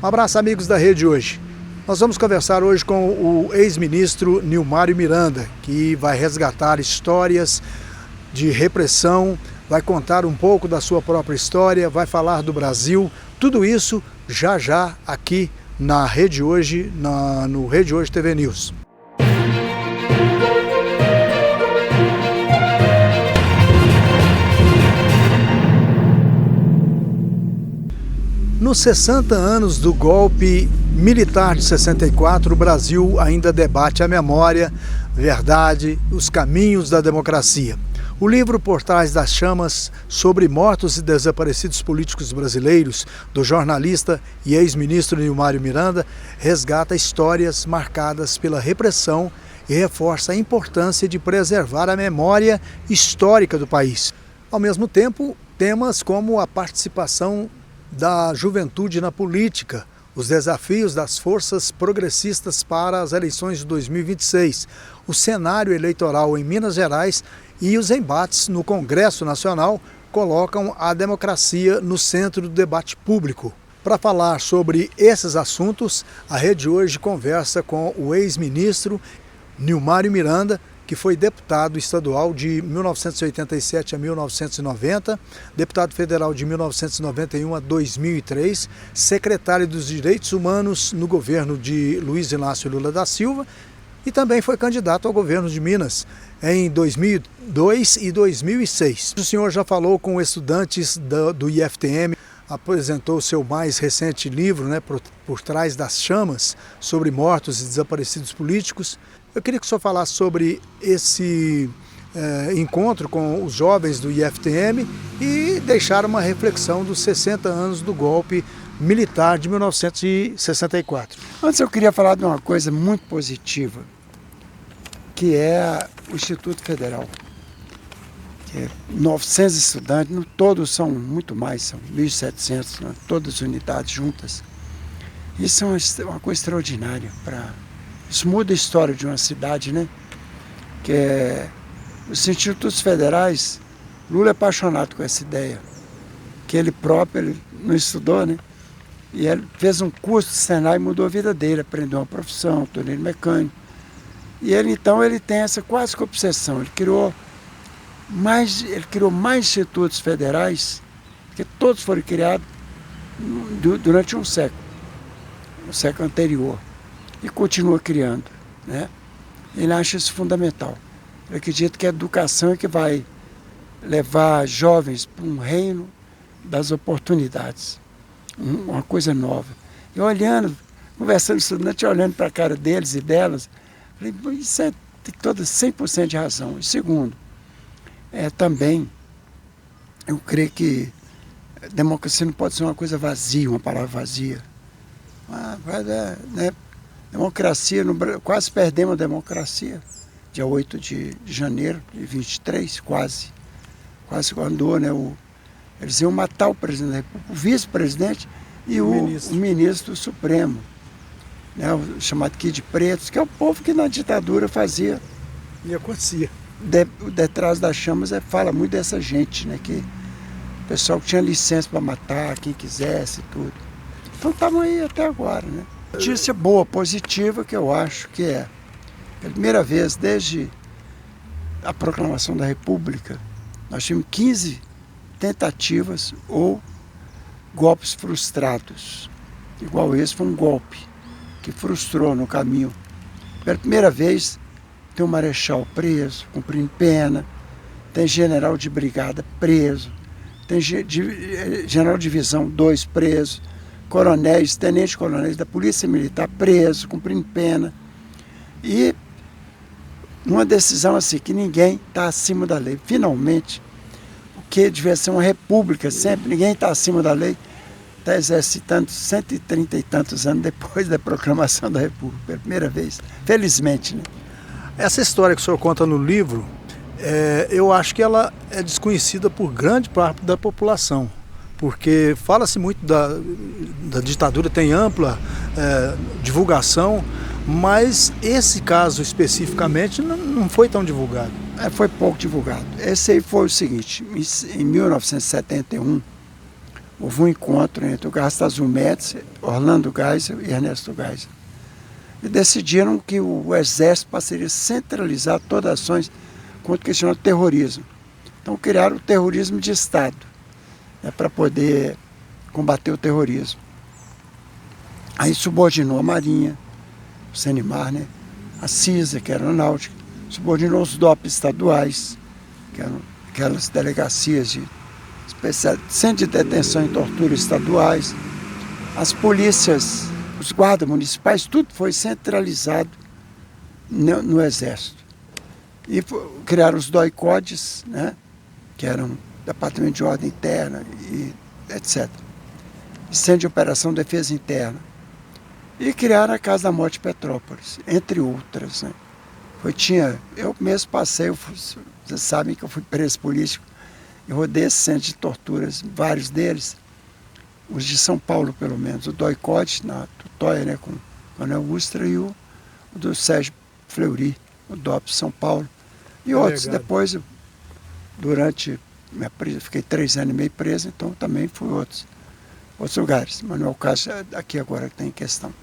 Um abraço, amigos da Rede Hoje. Nós vamos conversar hoje com o ex-ministro Nilmário Miranda, que vai resgatar histórias de repressão, vai contar um pouco da sua própria história, vai falar do Brasil, tudo isso já aqui na Rede Hoje, no Rede Hoje TV News. Nos 60 anos do golpe militar de 64, o Brasil ainda debate a memória, verdade, os caminhos da democracia. O livro Por Trás das Chamas, sobre mortos e desaparecidos políticos brasileiros, do jornalista e ex-ministro Nilmário Miranda, resgata histórias marcadas pela repressão e reforça a importância de preservar a memória histórica do país. Ao mesmo tempo, temas como a participação da juventude na política, os desafios das forças progressistas para as eleições de 2026, o cenário eleitoral em Minas Gerais e os embates no Congresso Nacional colocam a democracia no centro do debate público. Para falar sobre esses assuntos, a Rede Hoje conversa com o ex-ministro Nilmário Miranda, que foi deputado estadual de 1987 a 1990, deputado federal de 1991 a 2003, secretário dos Direitos Humanos no governo de Luiz Inácio Lula da Silva e também foi candidato ao governo de Minas em 2002 e 2006. O senhor já falou com estudantes do IFTM, apresentou seu mais recente livro, Por Trás das Chamas, sobre mortos e desaparecidos políticos. Eu queria que o senhor falasse sobre esse encontro com os jovens do IFTM e deixar uma reflexão dos 60 anos do golpe militar de 1964. Antes eu queria falar de uma coisa muito positiva, que é o Instituto Federal. Que é 900 estudantes, todos são muito mais, são 1.700, todas as unidades juntas. Isso é uma coisa extraordinária Isso muda a história de uma cidade, Que é os institutos federais. Lula é apaixonado com essa ideia, que ele próprio ele não estudou, E ele fez um curso de Senai e mudou a vida dele, aprendeu uma profissão, torneiro mecânico. E ele tem essa quase que obsessão. Ele criou mais institutos federais, que todos foram criados durante um século anterior. E continua criando, Ele acha isso fundamental. Eu acredito que a educação é que vai levar jovens para um reino das oportunidades, uma coisa nova. E conversando com os estudantes, olhando para a cara deles e delas, falei, isso tem toda 100% de razão. E segundo, também, eu creio que a democracia não pode ser uma coisa vazia, uma palavra vazia. Democracia, quase perdemos a democracia, dia 8 de janeiro de 23, quase andou, eles iam matar o presidente da República, o vice-presidente e o ministro supremo, o chamado Kid Pretos, que é o povo que na ditadura fazia. E acontecia. Detrás das chamas fala muito dessa gente, que o pessoal que tinha licença para matar quem quisesse e tudo. Então estamos aí até agora, Notícia boa, positiva, que eu acho que é a primeira vez desde a proclamação da República, nós tivemos 15 tentativas ou golpes frustrados. Igual esse foi um golpe que frustrou no caminho. Pela primeira vez tem um marechal preso, cumprindo pena, tem general de brigada preso, tem general de divisão 2 preso, coronéis, tenentes-coronéis da Polícia Militar presos, cumprindo pena. E numa decisão assim, que ninguém está acima da lei. Finalmente, o que devia ser uma república sempre, ninguém está acima da lei, está exercitando 130 e tantos anos depois da proclamação da República, pela primeira vez. Felizmente, Essa história que o senhor conta no livro, eu acho que ela é desconhecida por grande parte da população. Porque fala-se muito da ditadura, tem ampla divulgação, mas esse caso especificamente não foi tão divulgado. Foi pouco divulgado. Esse aí foi o seguinte, em 1971, houve um encontro entre o Gasta Azul Médici, Orlando Geisel e Ernesto Geisel. E decidiram que o Exército passaria a centralizar todas as ações contra o que chamam de terrorismo. Então criaram o terrorismo de Estado, né, para poder combater o terrorismo. Aí subordinou a Marinha, o Senimar, né, a CISA, que era a Aeronáutica, subordinou os DOP estaduais, que eram aquelas delegacias de centro de detenção e tortura estaduais, as polícias, os guardas municipais, tudo foi centralizado no Exército. E criaram os DOI-CODES, né, que eram Departamento de Ordem Interna e etc. Centro de Operação de Defesa Interna. E criaram a Casa da Morte de Petrópolis, entre outras, né. Eu mesmo passei, vocês sabem que eu fui preso político, eu rodei esse centro de torturas, vários deles, os de São Paulo pelo menos, o DOI-CODES, na Tutóia, né, com o Coronel Ustra, e o do Sérgio Fleury, o DOP São Paulo, e outros. Depois, durante minha prisão, fiquei 3 anos e meio preso, então também fui outros lugares, mas não é o caso aqui agora que tem em questão.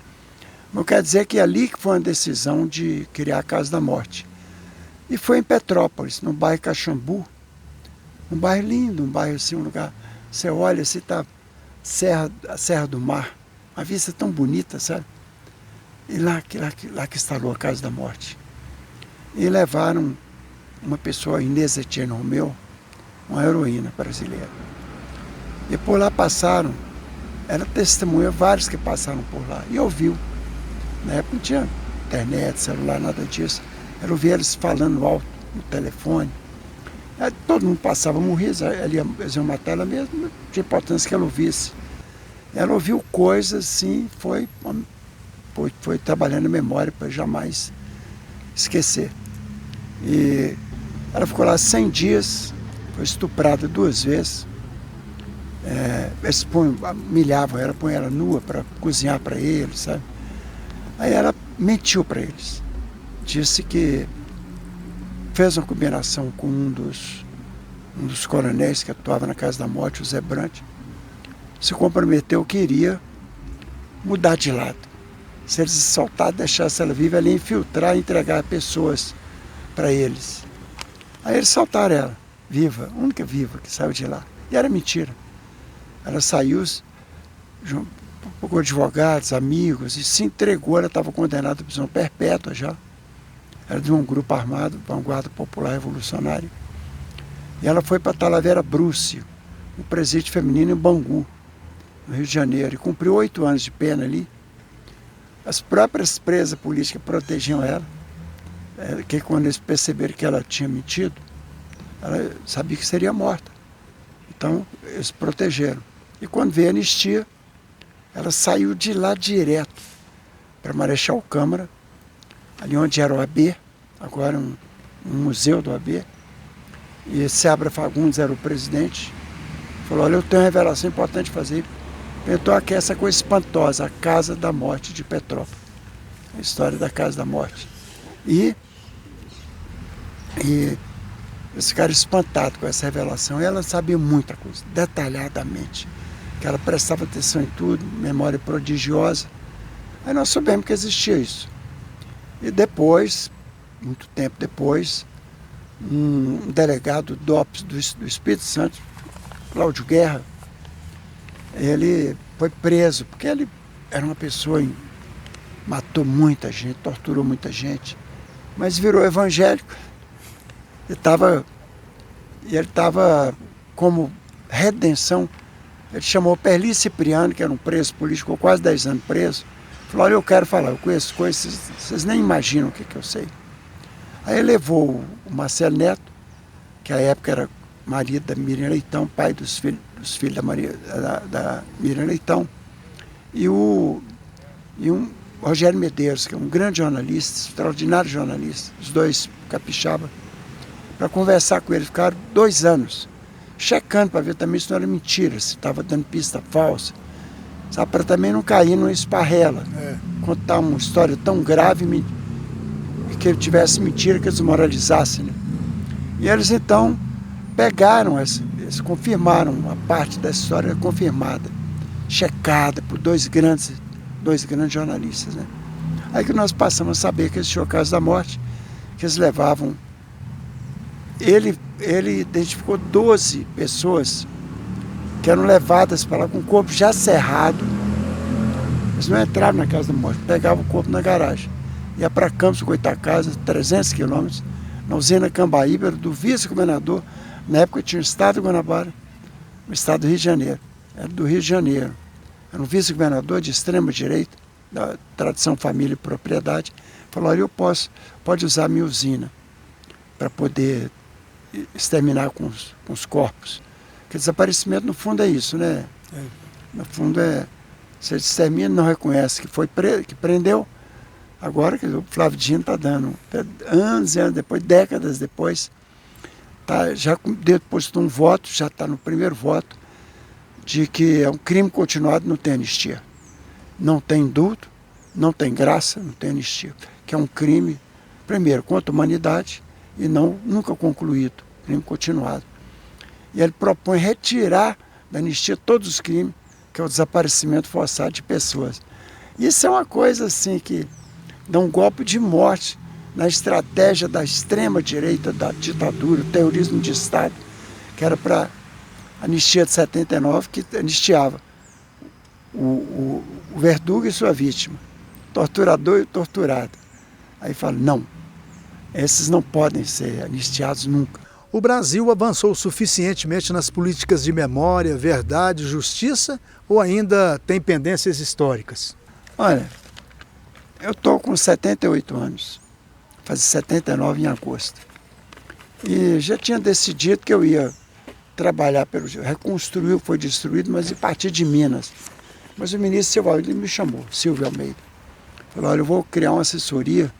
Mas quer dizer que ali que foi uma decisão de criar a Casa da Morte. E foi em Petrópolis, no bairro Caxambu, um bairro lindo, um bairro assim, um lugar, você olha assim, tá a Serra do Mar, uma vista tão bonita, sabe? E lá que instalou a Casa da Morte. E levaram uma pessoa, Inês Etienne Romeu, uma heroína brasileira. E por lá passaram, ela testemunhou vários que passaram por lá, e ouviu. Na época não tinha internet, celular, nada disso. Eu ouvi eles falando alto no telefone. Aí todo mundo passava, morria, eles iam matar ela mesmo, não tinha importância que ela ouvisse. Ela ouviu coisas assim, foi trabalhando a memória para jamais esquecer. E ela ficou lá 100 dias, foi estuprada 2 vezes. Eles humilhavam ela, põem ela nua para cozinhar para eles, sabe? Aí ela mentiu para eles. Disse que fez uma combinação com um dos coronéis que atuava na Casa da Morte, o Zé Brant. Se comprometeu que iria mudar de lado. Se eles soltassem, deixassem ela viva, ela ia infiltrar e entregar pessoas para eles. Aí eles soltaram ela, viva, a única viva que saiu de lá. E era mentira. Ela saiu, procurou advogados, amigos, e se entregou. Ela estava condenada à prisão perpétua já. Era de um grupo armado, Vanguarda Popular Revolucionária. E ela foi para Talavera Brúcio, um presídio feminino em Bangu, no Rio de Janeiro, e cumpriu 8 anos de pena ali. As próprias presas políticas protegiam ela, que quando eles perceberam que ela tinha mentido, ela sabia que seria morta. Então, eles protegeram. E quando veio a anistia, ela saiu de lá direto para Marechal Câmara, ali onde era o AB, agora um museu do AB. E Seabra Fagundes era o presidente. Falou, olha, eu tenho uma revelação importante fazer. Inventou aqui essa coisa espantosa, a Casa da Morte de Petrópolis. A história da Casa da Morte. E eles ficaram espantados com essa revelação. E ela sabia muita coisa, detalhadamente. Que ela prestava atenção em tudo, memória prodigiosa. Aí nós soubemos que existia isso. E depois, muito tempo depois, um delegado DOPS do Espírito Santo, Cláudio Guerra, ele foi preso, porque ele era uma pessoa que matou muita gente, torturou muita gente, mas virou evangélico. Ele estava como redenção. Ele chamou Perli Cipriano, que era um preso político, ficou quase 10 anos preso. Falou, olha, eu quero falar, eu conheço coisas, vocês nem imaginam o que eu sei. Aí ele levou o Marcelo Neto, que à época era marido da Miriam Leitão, pai dos filhos da Miriam Leitão, e um Rogério Medeiros, que é um grande jornalista, extraordinário jornalista, os dois capixaba, para conversar com ele. Ficaram 2 anos, checando para ver também se não era mentira, se estava dando pista falsa, sabe, para também não cair numa esparrela, contar uma história tão grave e que ele tivesse mentira, que eles moralizassem, né? E eles então pegaram eles confirmaram uma parte da história confirmada, checada por dois grandes jornalistas, né? Aí que nós passamos a saber que existia o caso da morte, que eles levavam... Ele identificou 12 pessoas que eram levadas para lá com o corpo já cerrado. Eles não entravam na casa da morte, pegavam o corpo na garagem. Ia para Campos, Goitacazes, 300 quilômetros, na usina Cambaíba, do vice-governador. Na época tinha o estado de Guanabara, o estado do Rio de Janeiro. Era do Rio de Janeiro. Era um vice-governador de extrema direita, da tradição família e propriedade. Falou, olha, pode usar a minha usina para poder exterminar com os corpos. Porque desaparecimento, no fundo, é isso, né? No fundo, você extermina, não reconhece que que prendeu. Agora que o Flávio Dino está dando, anos e anos depois, décadas depois, já depositou um voto, já está no primeiro voto, de que é um crime continuado, não tem anistia. Não tem indulto, não tem graça, não tem anistia. Que é um crime, primeiro, contra a humanidade e nunca concluído, crime continuado. E ele propõe retirar da anistia todos os crimes, que é o desaparecimento forçado de pessoas. Isso é uma coisa assim que dá um golpe de morte na estratégia da extrema-direita, da ditadura, o terrorismo de Estado, que era para a anistia de 79, que anistiava o verdugo e sua vítima, torturador e torturado. Aí fala, não, esses não podem ser anistiados nunca. O Brasil avançou suficientemente nas políticas de memória, verdade, justiça ou ainda tem pendências históricas? Olha, eu estou com 78 anos, fazer 79 em agosto. E já tinha decidido que eu ia trabalhar reconstruir o que foi destruído, mas a partir de Minas. Mas o ministro Silvio Almeida me chamou, Silvio Almeida. Falou, olha, eu vou criar uma assessoria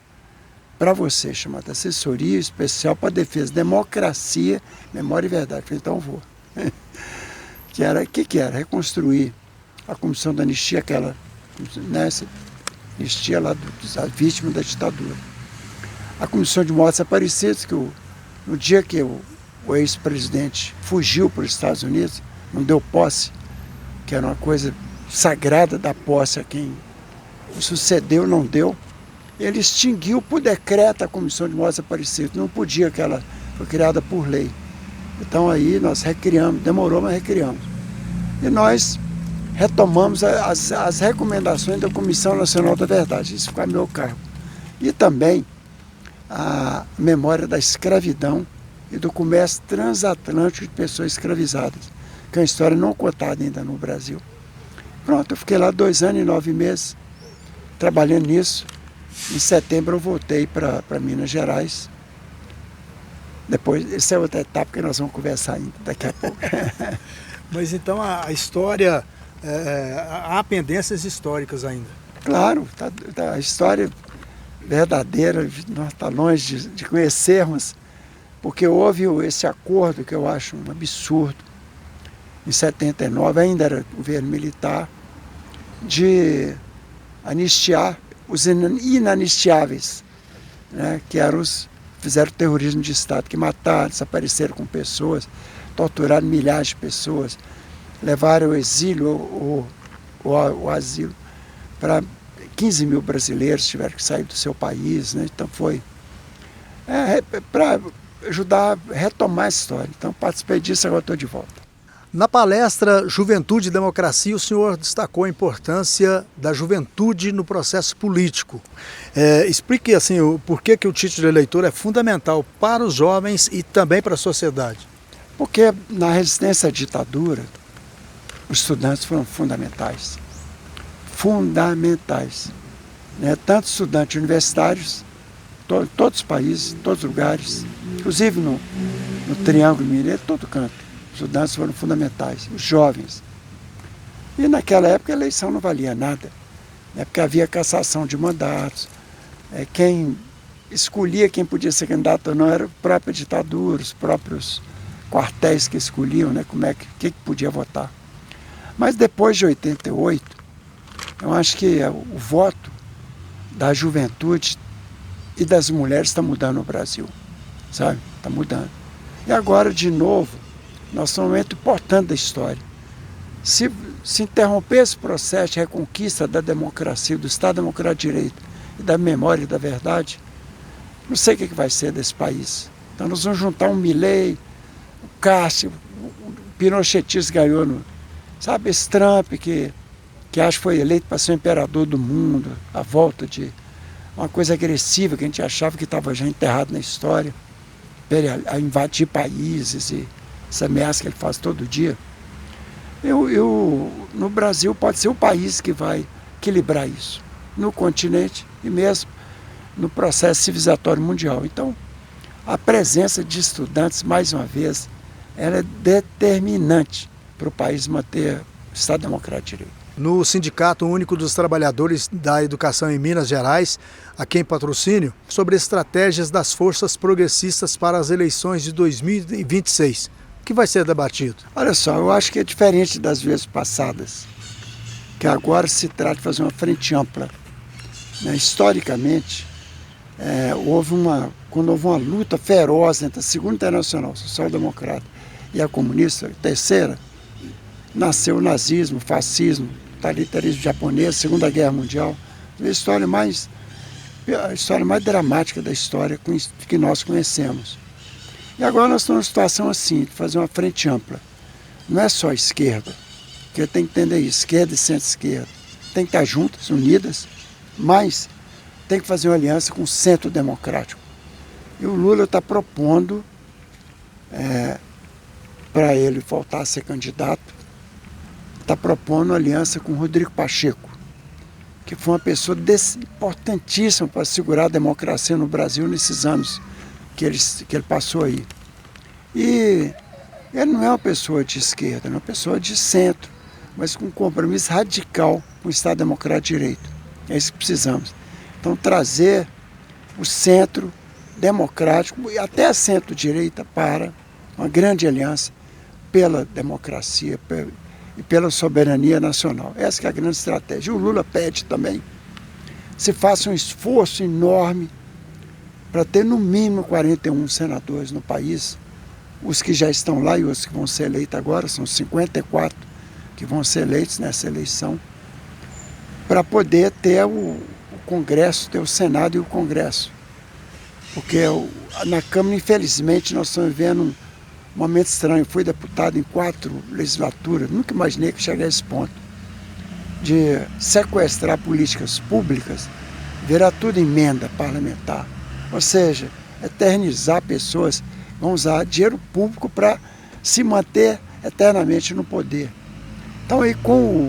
para você, chamada Assessoria Especial para a Defesa, Democracia, Memória e Verdade. Eu falei, então eu vou. que era? Reconstruir a Comissão da Anistia, aquela, né, anistia lá das vítimas da ditadura. A Comissão de Mortos Desaparecidos, que no dia que o ex-presidente fugiu para os Estados Unidos, não deu posse, que era uma coisa sagrada da posse a quem o sucedeu, não deu. Ele extinguiu por decreto a Comissão de Mortos Desaparecidos. Não podia, que ela foi criada por lei. Então aí nós recriamos, demorou, mas recriamos. E nós retomamos as recomendações da Comissão Nacional da Verdade. Isso ficou a meu cargo. E também a memória da escravidão e do comércio transatlântico de pessoas escravizadas, que é uma história não contada ainda no Brasil. Pronto, eu fiquei lá 2 anos e 9 meses trabalhando nisso. Em setembro eu voltei para Minas Gerais. Depois, essa é outra etapa que nós vamos conversar ainda daqui a pouco. Mas então a história, há pendências históricas ainda? Claro, a história verdadeira, nós estamos longe de conhecermos, porque houve esse acordo que eu acho um absurdo, em 79, ainda era governo militar, de anistiar os inanistiáveis, né, que eram fizeram terrorismo de Estado, que mataram, desapareceram com pessoas, torturaram milhares de pessoas, levaram ao exílio ou ao asilo para 15 mil brasileiros tiveram que sair do seu país, né? Então foi para ajudar a retomar a história. Então participei disso, agora estou de volta. Na palestra Juventude e Democracia, o senhor destacou a importância da juventude no processo político. Explique assim, por que o título de eleitor é fundamental para os jovens e também para a sociedade. Porque na resistência à ditadura, os estudantes foram fundamentais. Fundamentais. Né? Tanto estudantes universitários, todos os países, todos os lugares, inclusive no Triângulo Mineiro, todo canto. Os estudantes foram fundamentais, os jovens. E naquela época a eleição não valia nada, né? Porque havia cassação de mandatos. Quem escolhia quem podia ser candidato ou não era a própria ditadura, os próprios quartéis que escolhiam, né? Que podia votar. Mas depois de 88, eu acho que o voto da juventude e das mulheres está mudando no Brasil, sabe? Está mudando. E agora, de novo, Nós estamos num momento importante da história. Se interromper esse processo de reconquista da democracia, do Estado Democrático de Direito e da memória e da verdade, não sei o que vai ser desse país. Então nós vamos juntar um Milei, o Cássio, o Pinochetista ganhou, sabe, esse Trump que acho que foi eleito para ser o imperador do mundo, a volta de uma coisa agressiva que a gente achava que estava já enterrado na história, a invadir países e essa ameaça que ele faz todo dia. No Brasil pode ser o país que vai equilibrar isso, no continente e mesmo no processo civilizatório mundial. Então, a presença de estudantes, mais uma vez, ela é determinante para o país manter o Estado Democrático de Direito. No Sindicato Único dos Trabalhadores da Educação em Minas Gerais, aqui em Patrocínio, sobre estratégias das forças progressistas para as eleições de 2026. O que vai ser debatido? Olha só, eu acho que é diferente das vezes passadas, que agora se trata de fazer uma frente ampla. Historicamente, quando houve uma luta feroz entre a Segunda Internacional Social-Democrata e a comunista, a terceira, nasceu o nazismo, o fascismo, o totalitarismo japonês, a Segunda Guerra Mundial. A história mais dramática da história que nós conhecemos. E agora nós estamos numa situação assim, de fazer uma frente ampla. Não é só a esquerda, porque tem que entender isso, esquerda e centro-esquerda. Tem que estar juntas, unidas, mas tem que fazer uma aliança com o centro democrático. E o Lula está propondo, para ele voltar a ser candidato, está propondo uma aliança com o Rodrigo Pacheco, que foi uma pessoa importantíssima para segurar a democracia no Brasil nesses anos que ele passou aí. E ele não é uma pessoa de esquerda, é uma pessoa de centro, mas com um compromisso radical com o Estado Democrático de Direito. É isso que precisamos. Então, trazer o centro democrático e até a centro-direita para uma grande aliança pela democracia e pela soberania nacional. Essa que é a grande estratégia. O Lula pede também se faça um esforço enorme para ter no mínimo 41 senadores no país. Os que já estão lá e os que vão ser eleitos agora, são 54 que vão ser eleitos nessa eleição, para poder ter o Congresso, ter o Senado e o Congresso. Porque na Câmara, infelizmente, nós estamos vivendo um momento estranho. Eu fui deputado em 4 legislaturas, nunca imaginei que chegasse a esse ponto, de sequestrar políticas públicas, virar tudo emenda parlamentar. Ou seja, eternizar pessoas, vão usar dinheiro público para se manter eternamente no poder. Então aí com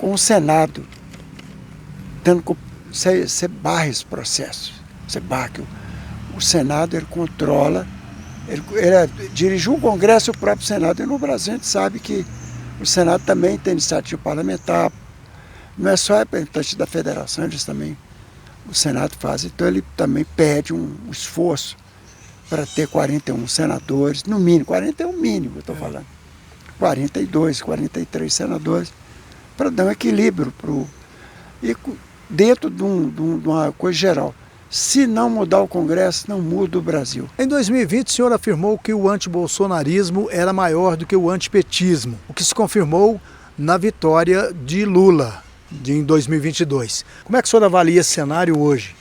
o Senado, tendo que você barra esse processo, você barra que o Senado ele controla, ele dirigiu o Congresso e o próprio Senado, e no Brasil a gente sabe que o Senado também tem iniciativa parlamentar, não é só representante da federação, eles também, o Senado faz, então ele também pede um esforço para ter 41 senadores, no mínimo, 41 mínimo, eu estou falando, 42, 43 senadores, para dar um equilíbrio e dentro de uma coisa geral. Se não mudar o Congresso, não muda o Brasil. Em 2020, o senhor afirmou que o antibolsonarismo era maior do que o antipetismo, o que se confirmou na vitória de Lula em 2022. Como é que o senhor avalia esse cenário hoje?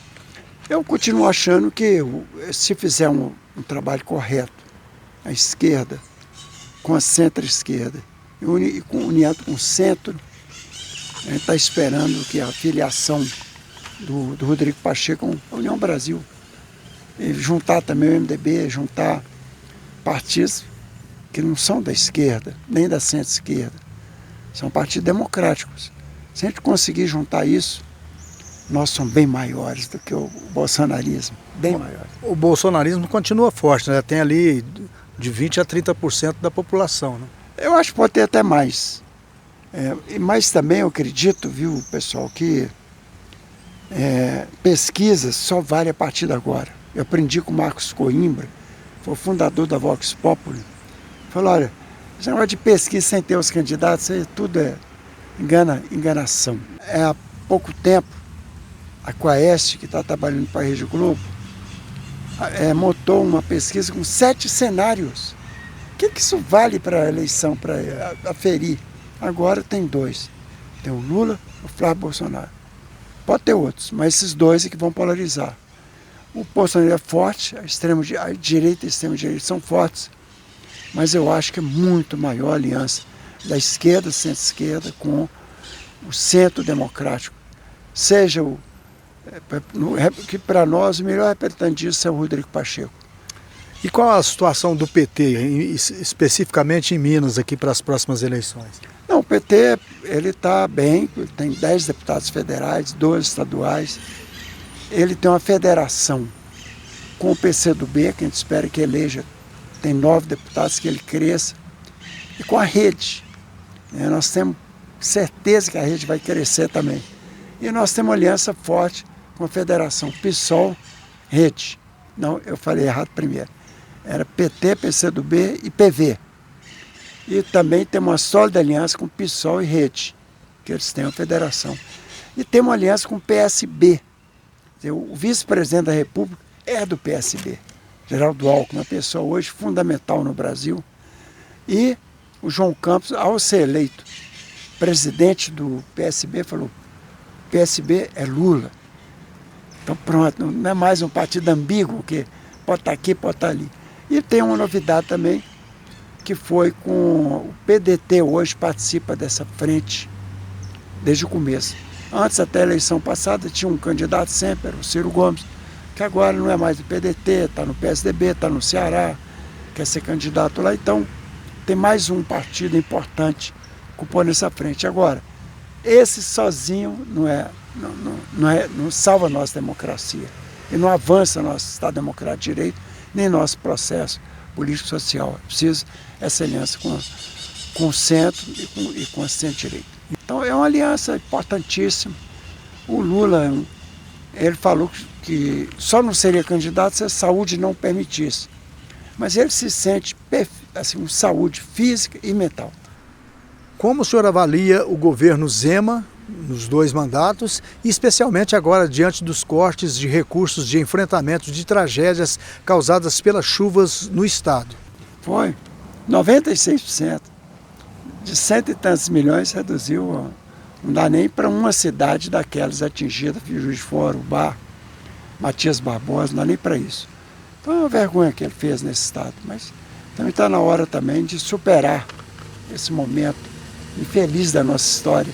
Eu continuo achando que se fizer um trabalho correto, a esquerda com a centro-esquerda, e unindo com o centro, a gente está esperando que a filiação do Rodrigo Pacheco com a União Brasil, e juntar também o MDB, juntar partidos que não são da esquerda, nem da centro-esquerda, são partidos democráticos. Se a gente conseguir juntar isso, nós somos bem maiores do que o bolsonarismo, bem maiores. O bolsonarismo continua forte, né? Tem ali de 20% a 30% da população, né? Eu acho que pode ter até mais. Mas também eu acredito, viu, pessoal, que pesquisa só vale a partir de agora. Eu aprendi com o Marcos Coimbra, foi o fundador da Vox Populi. Falou, olha, esse negócio de pesquisa sem ter os candidatos, isso aí tudo é enganação. Há pouco tempo, a Quaest, que está trabalhando para a Rede Globo, montou uma pesquisa com 7 cenários que isso vale para a eleição, para aferir? Agora tem dois. Tem o Lula e o Flávio Bolsonaro. Pode ter outros, mas esses dois é que vão polarizar. O Bolsonaro é forte, a direita e a extrema-direita são fortes, mas eu acho que é muito maior a aliança da esquerda, centro-esquerda, com o centro democrático. Seja que para nós o melhor representante disso é o Rodrigo Pacheco. E qual a situação do PT, especificamente em Minas, aqui para as próximas eleições? Não, o PT ele está bem, ele tem 10 deputados federais, 12 estaduais. Ele tem uma federação com o PCdoB, que a gente espera que eleja, tem 9 deputados, que ele cresça, e com a rede. Nós temos certeza que a rede vai crescer também. E nós temos uma aliança forte com a federação PSOL, rede. Não, eu falei errado primeiro. Era PT, PCdoB e PV. E também temos uma sólida aliança com PSOL e rede, que eles têm uma federação. E temos uma aliança com o PSB. O vice-presidente da República é do PSB, Geraldo Alckmin, uma pessoa hoje fundamental no Brasil. E o João Campos, ao ser eleito presidente do PSB, falou: PSB é Lula. Então pronto, não é mais um partido ambíguo, que pode estar aqui, pode estar ali. E tem uma novidade também, que foi com o PDT hoje participa dessa frente desde o começo. Antes, até a eleição passada, tinha um candidato sempre, era o Ciro Gomes, que agora não é mais do PDT, está no PSDB, está no Ceará, quer ser candidato lá. Então, tem mais um partido importante ocupando essa frente. Agora, esse sozinho não salva a nossa democracia. E não avança nosso Estado Democrático de Direito, nem nosso processo político-social. É preciso essa aliança com o centro e com a centro-direita. Então é uma aliança importantíssima. O Lula, ele falou que só não seria candidato se a saúde não permitisse. Mas ele se sente assim, com saúde física e mental. Como o senhor avalia o governo Zema nos 2 mandatos, e especialmente agora diante dos cortes de recursos de enfrentamento de tragédias causadas pelas chuvas no estado? Foi 96%. De 100 e tantos milhões reduziu, não dá nem para uma cidade daquelas atingidas, Juiz de Fora, Ubar, Matias Barbosa, não dá nem para isso. Então é uma vergonha que ele fez nesse estado, mas também está na hora também de superar esse momento infeliz da nossa história,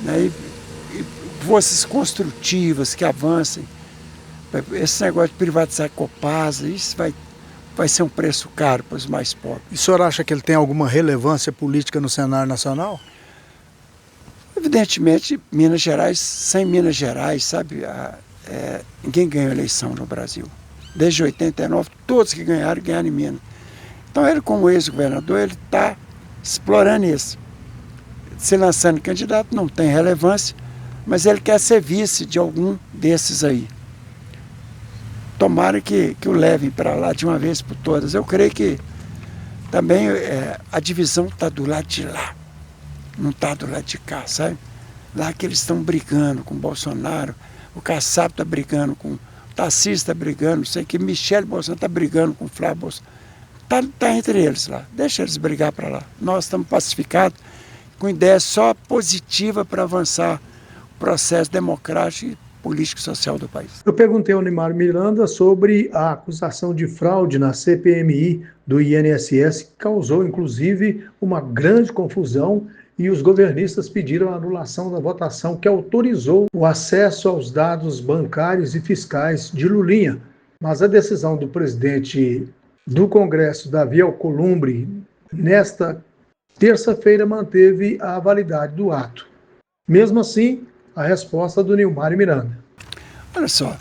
né? E forças construtivas que avancem. Esse negócio de privatizar a Copasa, isso vai ser um preço caro para os mais pobres. E o senhor acha que ele tem alguma relevância política no cenário nacional? Evidentemente, Minas Gerais, sem Minas Gerais, sabe, ninguém ganhou eleição no Brasil. Desde 89, todos que ganharam em Minas. Então ele, como ex-governador, ele está explorando isso. Se lançando candidato, não tem relevância, mas ele quer ser vice de algum desses aí. Tomara que o levem para lá de uma vez por todas. Eu creio que também a divisão está do lado de lá, não está do lado de cá, sabe? Lá que eles estão brigando com o Bolsonaro, o Kassab está brigando com o Tarcísio, está brigando, não sei o que, Michele Bolsonaro está brigando com o Flávio Bolsonaro. Está entre eles lá, deixa eles brigar para lá. Nós estamos pacificados, com ideia só positiva para avançar o processo democrático e político e social do país. Eu perguntei ao Neymar Miranda sobre a acusação de fraude na CPMI do INSS, que causou inclusive uma grande confusão, e os governistas pediram a anulação da votação que autorizou o acesso aos dados bancários e fiscais de Lulinha. Mas a decisão do presidente do Congresso, Davi Alcolumbre, nesta terça-feira manteve a validade do ato. Mesmo assim, a resposta do Neymar Miranda. Olha só,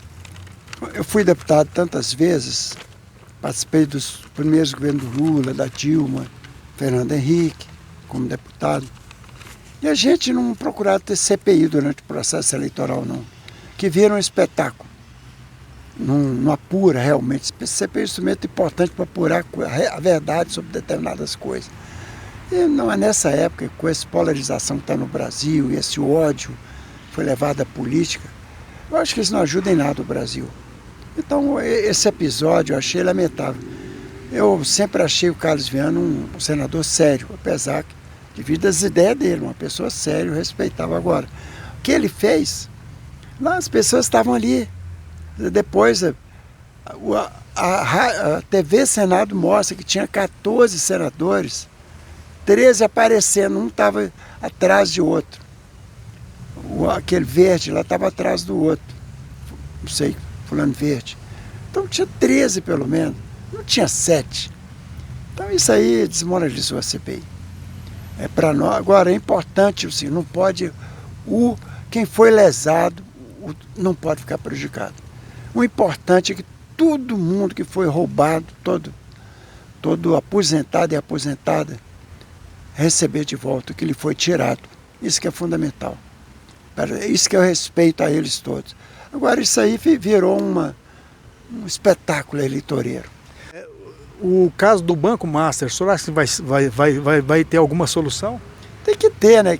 eu fui deputado tantas vezes, participei dos primeiros governos do Lula, da Dilma, Fernando Henrique, como deputado. E a gente não procurava ter CPI durante o processo eleitoral, não. Que vira um espetáculo. Não apura realmente. CPI é um instrumento importante para apurar a verdade sobre determinadas coisas. E não é nessa época, com essa polarização que está no Brasil e esse ódio que foi levado à política, eu acho que isso não ajuda em nada o Brasil. Então, esse episódio eu achei lamentável. Eu sempre achei o Carlos Viana um senador sério, apesar que, devido às ideias dele, uma pessoa séria, eu respeitava. Agora, o que ele fez, lá as pessoas estavam ali. Depois, a TV Senado mostra que tinha 14 senadores, 13 aparecendo, um estava atrás de outro. Aquele verde lá estava atrás do outro, não sei, fulano verde. Então tinha 13 pelo menos, não tinha 7. Então isso aí desmoralizou a CPI. Para nós, agora é importante, assim, não pode, quem foi lesado não pode ficar prejudicado. O importante é que todo mundo que foi roubado, todo aposentado e aposentada, receber de volta o que lhe foi tirado. Isso que é fundamental. Isso que eu respeito a eles todos. Agora isso aí virou um espetáculo eleitoreiro. O caso do Banco Master, o senhor acha que vai ter alguma solução? Tem que ter, né?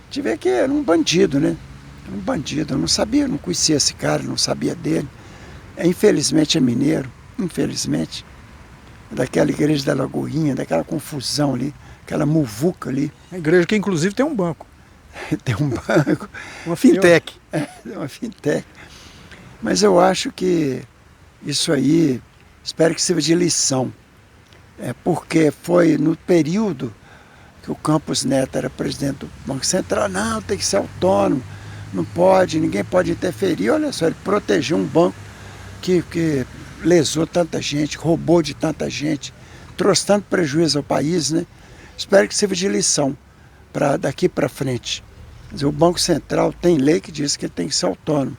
Tiver que era um bandido, né? Um bandido. Eu não sabia, não conhecia esse cara, não sabia dele. Infelizmente é mineiro, infelizmente. Daquela igreja da Lagoinha, daquela confusão ali, aquela muvuca ali. A igreja que inclusive tem um banco. Tem um banco. Uma fintech. Uma fintech. Mas eu acho que isso aí, espero que sirva de lição. Porque foi no período que o Campos Neto era presidente do Banco Central, não, tem que ser autônomo, não pode, ninguém pode interferir. Olha só, ele protegeu um banco que lesou tanta gente, roubou de tanta gente, trouxe tanto prejuízo ao país, né? Espero que sirva de lição para daqui para frente. Quer dizer, o Banco Central tem lei que diz que ele tem que ser autônomo.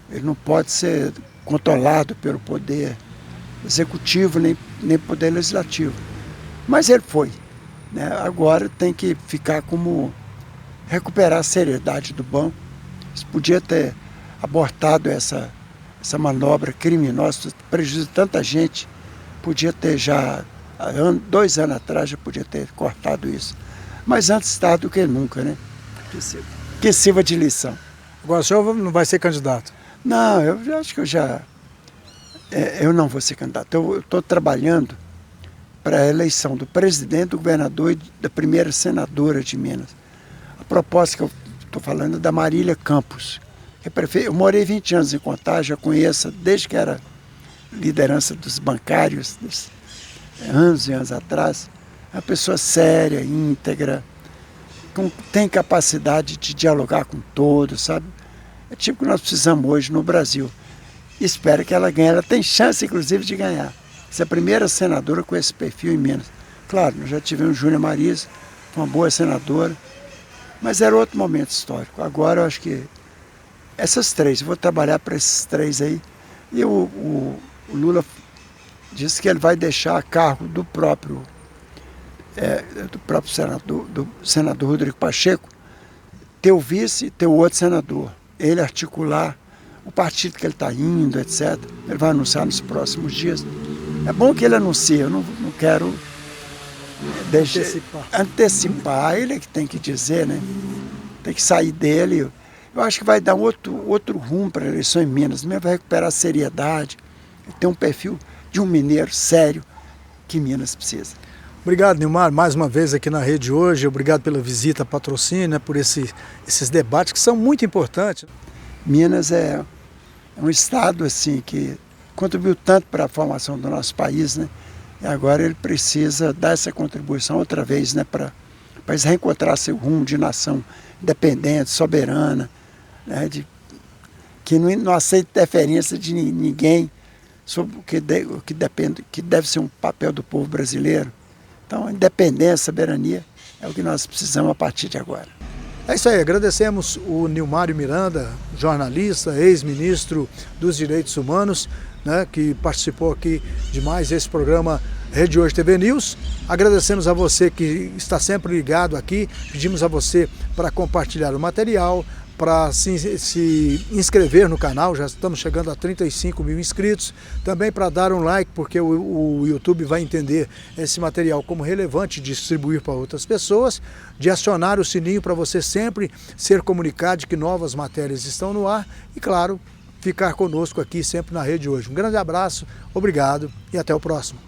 Ele não pode ser controlado pelo poder executivo nem poder legislativo. Mas ele foi, né? Agora tem que ficar como recuperar a seriedade do banco. Você podia ter abortado essa manobra criminosa, prejuízo de tanta gente. Podia ter já, 2 anos atrás, já podia ter cortado isso. Mas antes tarde do que nunca, né? Que sirva de lição. Agora o senhor não vai ser candidato? Não, eu acho que eu não vou ser candidato. Eu estou trabalhando para a eleição do presidente, do governador e da primeira senadora de Minas. A proposta que eu estou falando é da Marília Campos. Eu morei 20 anos em Contagem, já conheço desde que era liderança dos bancários, anos e anos atrás. É uma pessoa séria, íntegra, tem capacidade de dialogar com todos, sabe? É tipo que nós precisamos hoje no Brasil. Espero que ela ganhe. Ela tem chance, inclusive, de ganhar. Essa é a primeira senadora com esse perfil em Minas. Claro, nós já tivemos Júlia Marisa, uma boa senadora, mas era outro momento histórico. Agora eu acho que essas 3, eu vou trabalhar para esses 3 aí. E o Lula disse que ele vai deixar a cargo do próprio senador Rodrigo Pacheco, ter o vice e ter o outro senador. Ele articular o partido que ele está indo, etc. Ele vai anunciar nos próximos dias. É bom que ele anuncie, eu não quero antecipar. Ele é que tem que dizer, né? Tem que sair dele. Eu acho que vai dar outro rumo para a eleição em Minas. Mesmo vai recuperar a seriedade, ter um perfil de um mineiro sério que Minas precisa. Obrigado, Nilmar, mais uma vez aqui na Rede Hoje. Obrigado pela visita a Patrocínio, né, por esses debates que são muito importantes. Minas é um estado assim, que contribuiu tanto para a formação do nosso país, né? E agora ele precisa dar essa contribuição outra vez, né, para reencontrar seu rumo de nação independente, soberana, né, que não aceita interferência de ninguém sobre o que deve ser um papel do povo brasileiro. Então, a independência, soberania é o que nós precisamos a partir de agora. É isso aí, agradecemos o Nilmário Miranda, jornalista, ex-ministro dos Direitos Humanos, né, que participou aqui de mais esse programa Rede Hoje TV News. Agradecemos a você que está sempre ligado aqui, pedimos a você para compartilhar o material, para se inscrever no canal, já estamos chegando a 35 mil inscritos, também para dar um like, porque o YouTube vai entender esse material como relevante, distribuir para outras pessoas, de acionar o sininho para você sempre ser comunicado de que novas matérias estão no ar e, claro, ficar conosco aqui sempre na Rede Hoje. Um grande abraço, obrigado e até o próximo.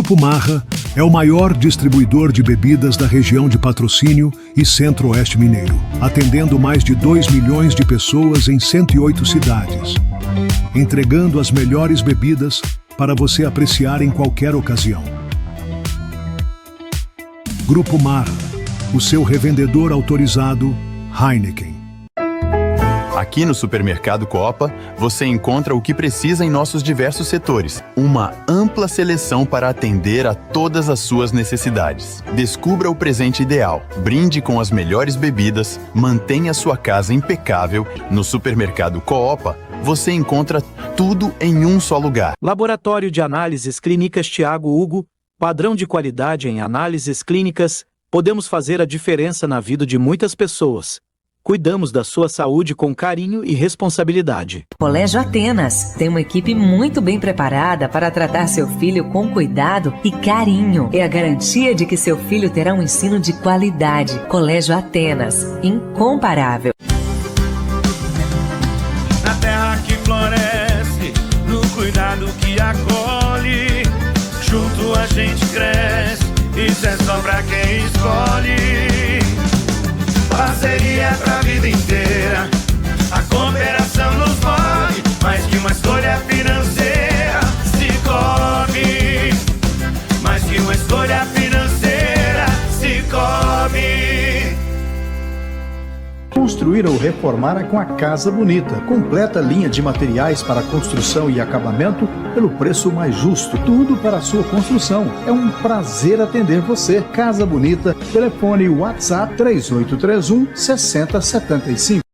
Grupo Marra é o maior distribuidor de bebidas da região de Patrocínio e Centro-Oeste Mineiro, atendendo mais de 2 milhões de pessoas em 108 cidades, entregando as melhores bebidas para você apreciar em qualquer ocasião. Grupo Marra, o seu revendedor autorizado Heineken. Aqui no Supermercado Coop, você encontra o que precisa em nossos diversos setores. Uma ampla seleção para atender a todas as suas necessidades. Descubra o presente ideal, brinde com as melhores bebidas, mantenha sua casa impecável. No Supermercado Coop, você encontra tudo em um só lugar. Laboratório de Análises Clínicas Thiago Hugo, padrão de qualidade em análises clínicas, podemos fazer a diferença na vida de muitas pessoas. Cuidamos da sua saúde com carinho e responsabilidade. Colégio Atenas tem uma equipe muito bem preparada para tratar seu filho com cuidado e carinho. É a garantia de que seu filho terá um ensino de qualidade. Colégio Atenas, incomparável. Na terra que floresce, no cuidado que acolhe, junto a gente cresce, isso é só pra quem escolhe. Parceria pra vida inteira, a cooperação nos move, mais que uma escolha financeira. Cicobi, mais que uma escolha financeira. Cicobi. Construir ou reformar é com a Casa Bonita. Completa linha de materiais para construção e acabamento pelo preço mais justo. Tudo para a sua construção. É um prazer atender você. Casa Bonita. Telefone WhatsApp 3831 6075.